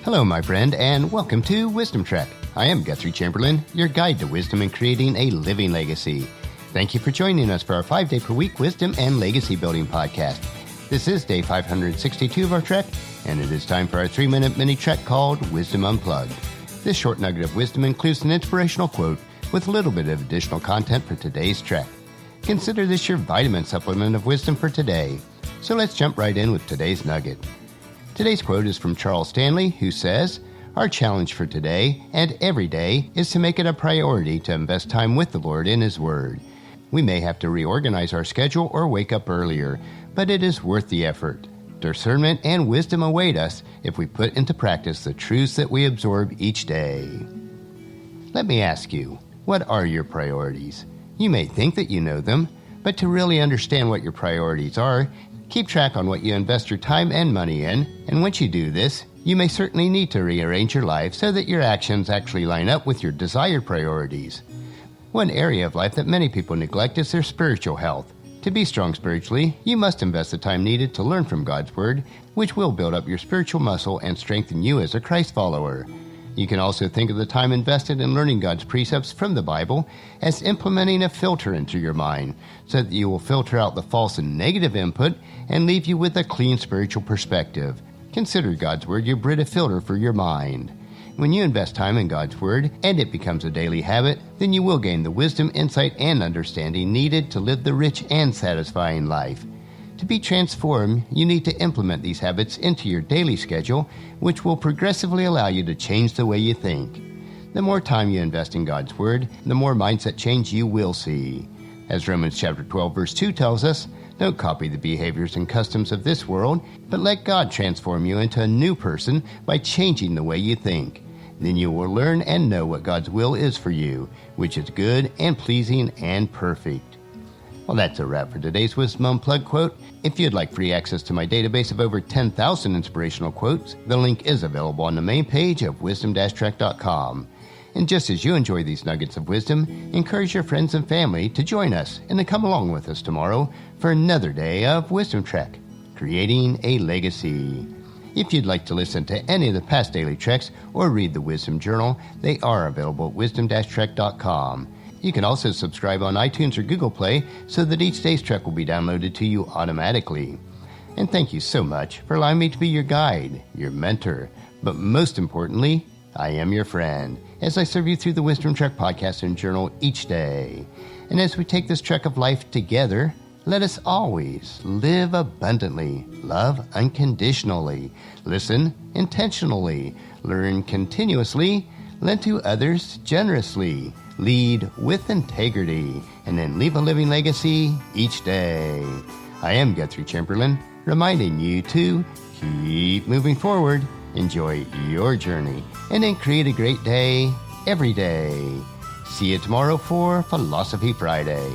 Hello, my friend, and welcome to Wisdom Trek. I am Guthrie Chamberlain, your guide to wisdom and creating a living legacy. Thank you for joining us for our 5-day-per-week wisdom and legacy building podcast. This is day 562 of our trek, and it is time for our 3-minute mini trek called Wisdom Unplugged. This short nugget of wisdom includes an inspirational quote with a little bit of additional content for today's trek. Consider this your vitamin supplement of wisdom for today. So let's jump right in with today's nugget. Today's quote is from Stanley, who says, "Our challenge for today and every day is to make it a priority to invest time with the Lord in His Word. We may have to reorganize our schedule or wake up earlier, but it is worth the effort. Discernment and wisdom await us if we put into practice the truths that we absorb each day." Let me ask you, what are your priorities? You may think that you know them, but to really understand what your priorities are, keep track on what you invest your time and money in, and once you do this, you may certainly need to rearrange your life so that your actions actually line up with your desired priorities. One area of life that many people neglect is their spiritual health. To be strong spiritually, you must invest the time needed to learn from God's Word, which will build up your spiritual muscle and strengthen you as a Christ follower. You can also think of the time invested in learning God's precepts from the Bible as implementing a filter into your mind, so that you will filter out the false and negative input and leave you with a clean spiritual perspective. Consider God's Word your Brita filter for your mind. When you invest time in God's Word and it becomes a daily habit, then you will gain the wisdom, insight, and understanding needed to live the rich and satisfying life. To be transformed, you need to implement these habits into your daily schedule, which will progressively allow you to change the way you think. The more time you invest in God's Word, the more mindset change you will see. As Romans chapter 12 verse 2 tells us, don't copy the behaviors and customs of this world, but let God transform you into a new person by changing the way you think. Then you will learn and know what God's will is for you, which is good and pleasing and perfect. Well, that's a wrap for today's Wisdom Unplugged quote. If you'd like free access to my database of over 10,000 inspirational quotes, the link is available on the main page of wisdom-trek.com. And just as you enjoy these nuggets of wisdom, encourage your friends and family to join us and to come along with us tomorrow for another day of Wisdom Trek, creating a legacy. If you'd like to listen to any of the past daily treks or read the Wisdom Journal, they are available at wisdom-trek.com. You can also subscribe on iTunes or Google Play so that each day's trek will be downloaded to you automatically. And thank you so much for allowing me to be your guide, your mentor, but most importantly, I am your friend as I serve you through the Wisdom Trek podcast and journal each day. And as we take this trek of life together, let us always live abundantly, love unconditionally, listen intentionally, learn continuously, lend to others generously, lead with integrity, and then leave a living legacy each day. I am Guthrie Chamberlain, reminding you to keep moving forward, enjoy your journey, and then create a great day every day. See you tomorrow for Philosophy Friday.